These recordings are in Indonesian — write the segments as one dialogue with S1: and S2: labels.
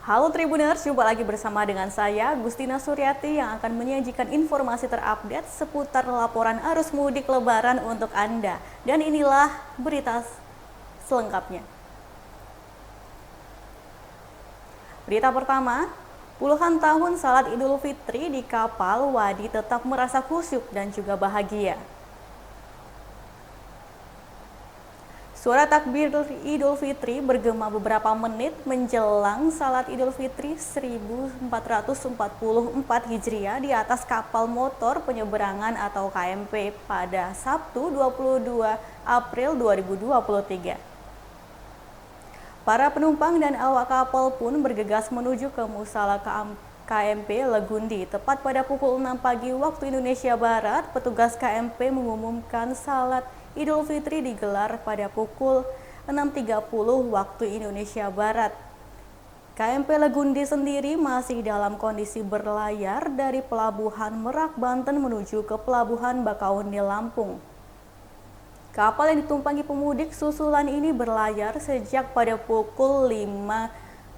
S1: Halo Tribuners, jumpa lagi bersama dengan saya, Gustina Suryati, yang akan menyajikan informasi terupdate seputar laporan arus mudik Lebaran untuk Anda. Dan inilah berita selengkapnya. Berita pertama, puluhan tahun salat Idul Fitri di kapal Wadi tetap merasa khusyuk dan juga bahagia. Suara takbir Idul Fitri bergema beberapa menit menjelang salat Idul Fitri 1444 Hijriah di atas kapal motor penyeberangan atau KMP pada Sabtu 22 April 2023. Para penumpang dan awak kapal pun bergegas menuju ke musala KMP Legundi. Tepat pada pukul 6 pagi waktu Indonesia Barat, petugas KMP mengumumkan salat Idul Fitri digelar pada pukul 6.30 waktu Indonesia Barat. KMP Legundi sendiri masih dalam kondisi berlayar dari Pelabuhan Merak, Banten menuju ke Pelabuhan Bakauheni, Lampung. Kapal yang ditumpangi pemudik susulan ini berlayar sejak pada pukul 5.20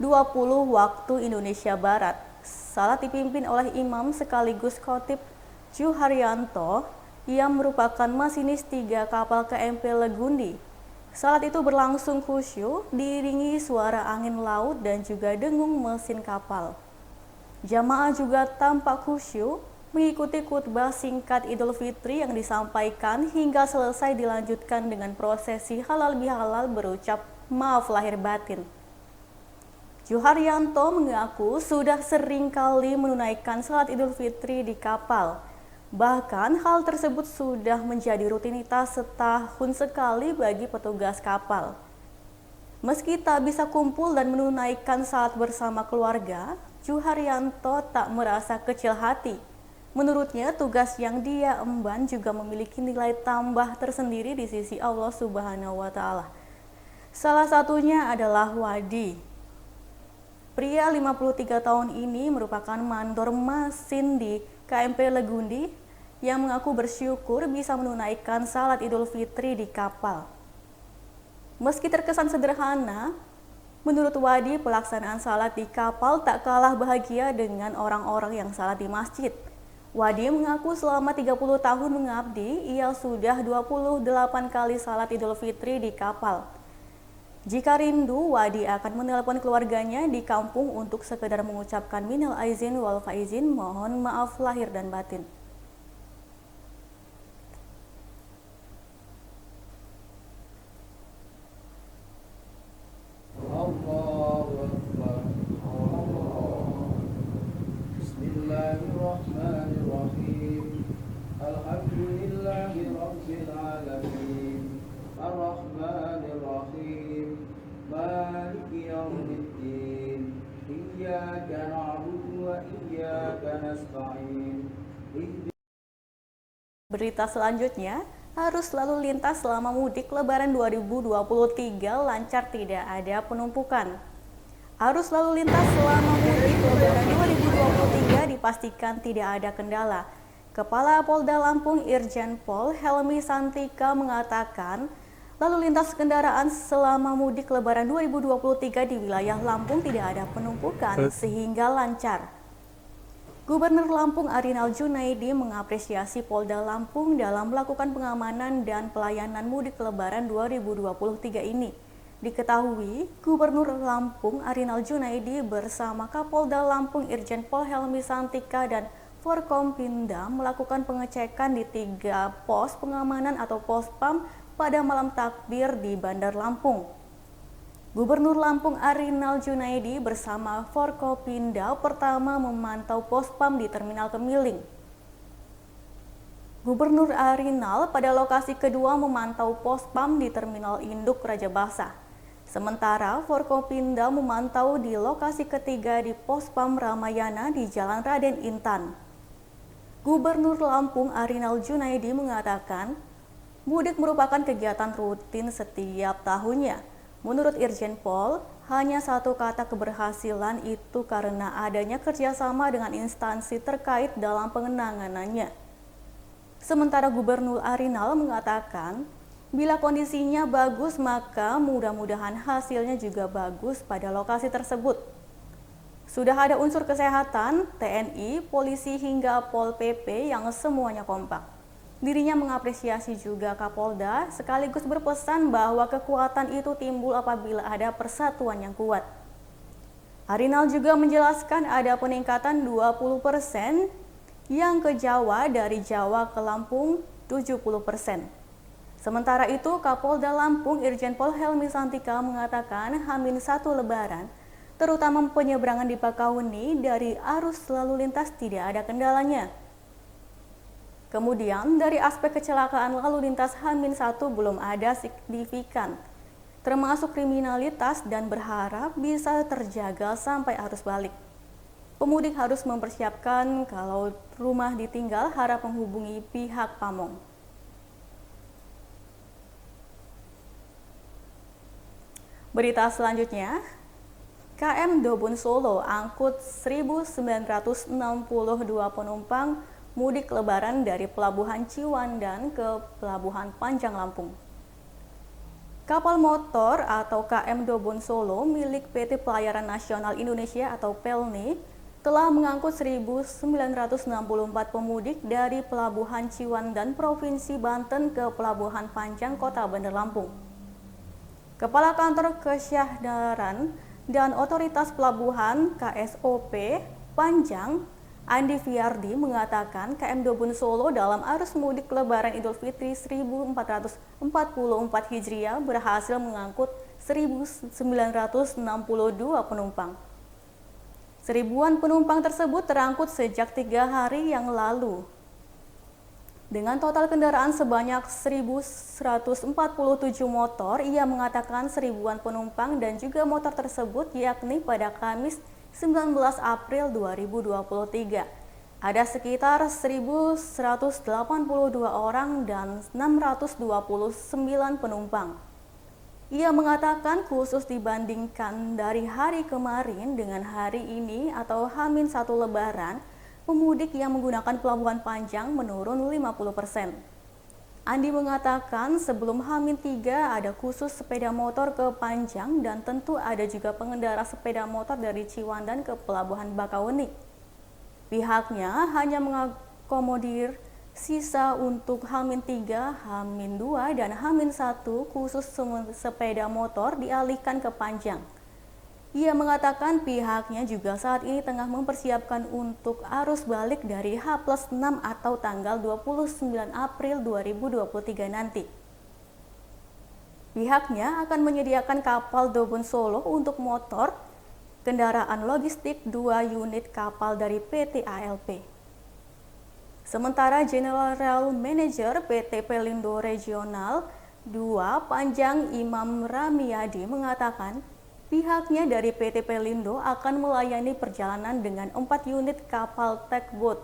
S1: waktu Indonesia Barat. Salat dipimpin oleh imam sekaligus khotib Juharyanto yang merupakan masinis 3 kapal KMP Legundi. Salat itu berlangsung khusyuk, diiringi suara angin laut dan juga dengung mesin kapal. Jamaah juga tampak khusyuk mengikuti khutbah singkat Idul Fitri yang disampaikan hingga selesai dilanjutkan dengan prosesi halal bihalal berucap maaf lahir batin. Juharyanto mengaku sudah sering kali menunaikan salat Idul Fitri di kapal. Bahkan hal tersebut sudah menjadi rutinitas setahun sekali bagi petugas kapal. Meski tak bisa kumpul dan menunaikan salat bersama keluarga, Juharyanto tak merasa kecil hati. Menurutnya, tugas yang dia emban juga memiliki nilai tambah tersendiri di sisi Allah Subhanahu wa Ta'ala. Salah satunya adalah Wadi. Pria 53 tahun ini merupakan mandor mesin di KMP Legundi yang mengaku bersyukur bisa menunaikan salat Idul Fitri di kapal. Meski terkesan sederhana, menurut Wadi pelaksanaan salat di kapal tak kalah bahagia dengan orang-orang yang salat di masjid. Wadi mengaku selama 30 tahun mengabdi, ia sudah 28 kali salat Idul Fitri di kapal. Jika rindu, Wadi akan menelpon keluarganya di kampung untuk sekedar mengucapkan minal aizin wal faizin, mohon maaf lahir dan batin.
S2: Bismillahirrahmanirrahim. Alhamdulillahi rabbil alamin. Ar-Rahmanir-Rahim. Maliki yaumiddin. Iyyaka na'budu wa iyyaka nasta'in.
S1: Berita selanjutnya, arus lalu lintas selama mudik Lebaran 2023 lancar, tidak ada penumpukan. Arus lalu lintas selama mudik Lebaran 2023 dipastikan tidak ada kendala. Kepala Polda Lampung Irjen Pol Helmi Santika mengatakan, lalu lintas kendaraan selama mudik Lebaran 2023 di wilayah Lampung tidak ada penumpukan sehingga lancar. Gubernur Lampung Arinal Junaidi mengapresiasi Polda Lampung dalam melakukan pengamanan dan pelayanan mudik Lebaran 2023 ini. Diketahui, Gubernur Lampung Arinal Junaidi bersama Kapolda Lampung Irjen Pol Helmi Santika dan Forkompinda melakukan pengecekan di 3 pos pengamanan atau pospam pada malam takbir di Bandar Lampung. Gubernur Lampung Arinal Junaidi bersama Forkopinda pertama memantau pospam di Terminal Kemiling. Gubernur Arinal pada lokasi kedua memantau pospam di Terminal Induk Raja Basa. Sementara Forkopinda memantau di lokasi ketiga di pospam Ramayana di Jalan Raden Intan. Gubernur Lampung Arinal Junaidi mengatakan, mudik merupakan kegiatan rutin setiap tahunnya. Menurut Irjen Pol, hanya satu kata keberhasilan itu karena adanya kerjasama dengan instansi terkait dalam penanganannya. Sementara Gubernur Arinal mengatakan, bila kondisinya bagus maka mudah-mudahan hasilnya juga bagus pada lokasi tersebut. Sudah ada unsur kesehatan, TNI, polisi hingga Pol PP yang semuanya kompak. Dirinya mengapresiasi juga Kapolda sekaligus berpesan bahwa kekuatan itu timbul apabila ada persatuan yang kuat. Arinal juga menjelaskan ada peningkatan 20% yang ke Jawa dari Jawa ke Lampung 70%. Sementara itu, Kapolda Lampung Irjen Pol Helmi Santika mengatakan H-1 Lebaran, terutama penyeberangan di Bakauheni dari arus lalu lintas tidak ada kendalanya. Kemudian, dari aspek kecelakaan lalu lintas H-1 belum ada signifikan, termasuk kriminalitas dan berharap bisa terjaga sampai arus balik. Pemudik harus mempersiapkan kalau rumah ditinggal harap menghubungi pihak pamong. Berita selanjutnya, KM Dobun Solo angkut 1.962 penumpang mudik lebaran dari Pelabuhan Ciwandan ke Pelabuhan Panjang Lampung. Kapal motor atau KM Dobun Solo milik PT Pelayaran Nasional Indonesia atau PELNI telah mengangkut 1.964 pemudik dari Pelabuhan Ciwandan Provinsi Banten ke Pelabuhan Panjang Kota Bandar Lampung. Kepala Kantor Kesyahdaran dan Otoritas Pelabuhan KSOP Panjang, Andi Fiardi mengatakan KM Dobun Solo dalam arus mudik Lebaran Idul Fitri 1444 Hijriah berhasil mengangkut 1.962 penumpang. Seribuan penumpang tersebut terangkut sejak 3 hari yang lalu. Dengan total kendaraan sebanyak 1.147 motor, ia mengatakan seribuan penumpang dan juga motor tersebut yakni pada Kamis 19 April 2023. Ada sekitar 1.182 orang dan 629 penumpang. Ia mengatakan khusus dibandingkan dari hari kemarin dengan hari ini atau H-1 Lebaran, pemudik yang menggunakan Pelabuhan Panjang menurun 50%. Andi mengatakan sebelum H-3 ada khusus sepeda motor ke Panjang dan tentu ada juga pengendara sepeda motor dari Ciwandan ke Pelabuhan Bakauheni. Pihaknya hanya mengakomodir sisa untuk H-3, H-2, dan H-1 khusus sepeda motor dialihkan ke Panjang. Ia mengatakan pihaknya juga saat ini tengah mempersiapkan untuk arus balik dari H+6 atau tanggal 29 April 2023 nanti. Pihaknya akan menyediakan kapal Dobun Solo untuk motor, kendaraan logistik 2 unit kapal dari PT ALP. Sementara General Manager PT Pelindo Regional 2 Panjang Imam Ramiyadi mengatakan pihaknya dari PT Pelindo akan melayani perjalanan dengan 4 unit kapal tugboat.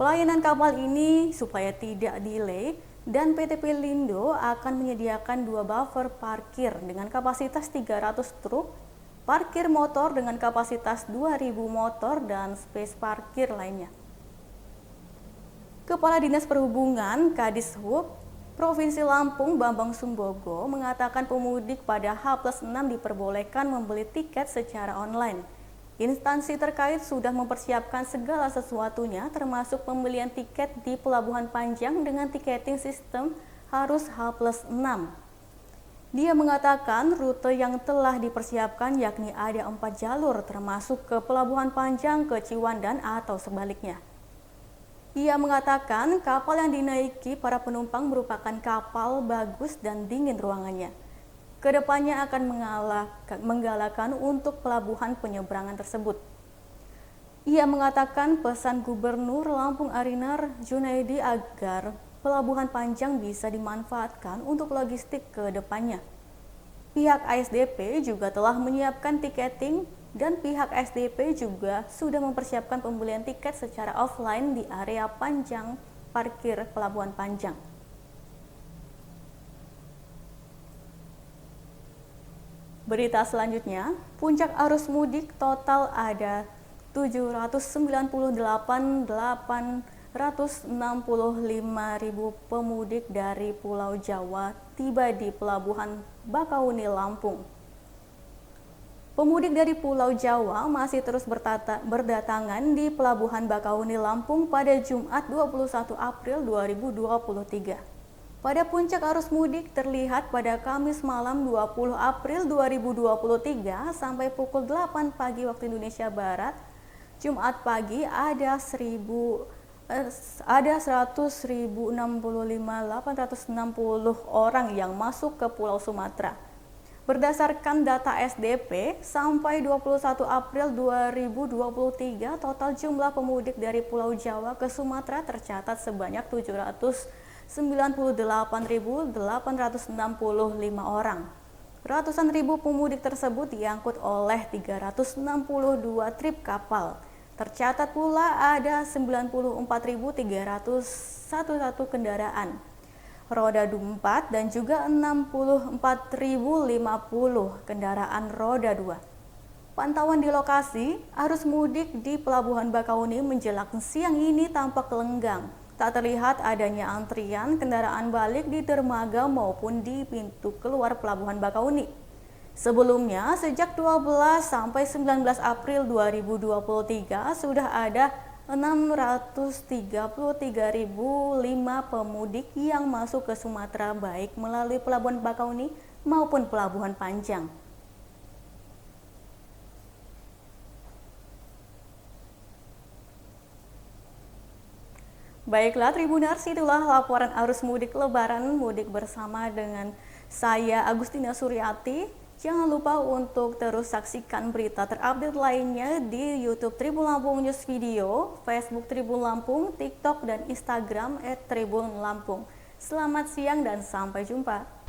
S1: Pelayanan kapal ini supaya tidak delay dan PT Pelindo akan menyediakan 2 buffer parkir dengan kapasitas 300 truk, parkir motor dengan kapasitas 2.000 motor dan space parkir lainnya. Kepala Dinas Perhubungan Kadishub Provinsi Lampung Bambang Sumbogo mengatakan pemudik pada H+6 diperbolehkan membeli tiket secara online. Instansi terkait sudah mempersiapkan segala sesuatunya termasuk pembelian tiket di Pelabuhan Panjang dengan tiketing sistem harus H+6. Dia mengatakan rute yang telah dipersiapkan yakni ada 4 jalur termasuk ke Pelabuhan Panjang ke Ciwandan atau sebaliknya. Ia mengatakan kapal yang dinaiki para penumpang merupakan kapal bagus dan dingin ruangannya. Kedepannya akan menggalakkan untuk pelabuhan penyeberangan tersebut. Ia mengatakan pesan Gubernur Lampung Arinar Junaidi agar Pelabuhan Panjang bisa dimanfaatkan untuk logistik ke depannya. Pihak ASDP juga telah menyiapkan tiketing dan pihak SDP juga sudah mempersiapkan pembelian tiket secara offline di area Panjang parkir Pelabuhan Panjang. Berita selanjutnya, puncak arus mudik total ada 798.865.000 pemudik dari Pulau Jawa tiba di Pelabuhan Bakauheni, Lampung. Pemudik dari Pulau Jawa masih terus berdatangan di Pelabuhan Bakauheni Lampung pada Jumat 21 April 2023. Pada puncak arus mudik terlihat pada Kamis malam 20 April 2023 sampai pukul 8 pagi waktu Indonesia Barat. Jumat pagi ada 100.065.860 orang yang masuk ke Pulau Sumatera. Berdasarkan data SDP, sampai 21 April 2023, total jumlah pemudik dari Pulau Jawa ke Sumatera tercatat sebanyak 798.865 orang. Ratusan ribu pemudik tersebut diangkut oleh 362 trip kapal. Tercatat pula ada 94.301 kendaraan roda 4 dan juga 64.050 kendaraan roda 2. Pantauan di lokasi, arus mudik di Pelabuhan Bakauheni menjelang siang ini tampak lenggang. Tak terlihat adanya antrian kendaraan balik di dermaga maupun di pintu keluar Pelabuhan Bakauheni. Sebelumnya, sejak 12 sampai 19 April 2023 sudah ada 633.005 pemudik yang masuk ke Sumatera baik melalui Pelabuhan Bakauheni maupun Pelabuhan Panjang. Baiklah Tribuners, itulah laporan arus mudik Lebaran mudik bersama dengan saya Agustina Suryati. Jangan lupa untuk terus saksikan berita terupdate lainnya di YouTube Tribun Lampung News Video, Facebook Tribun Lampung, TikTok dan Instagram @tribunlampung. Selamat siang dan sampai jumpa.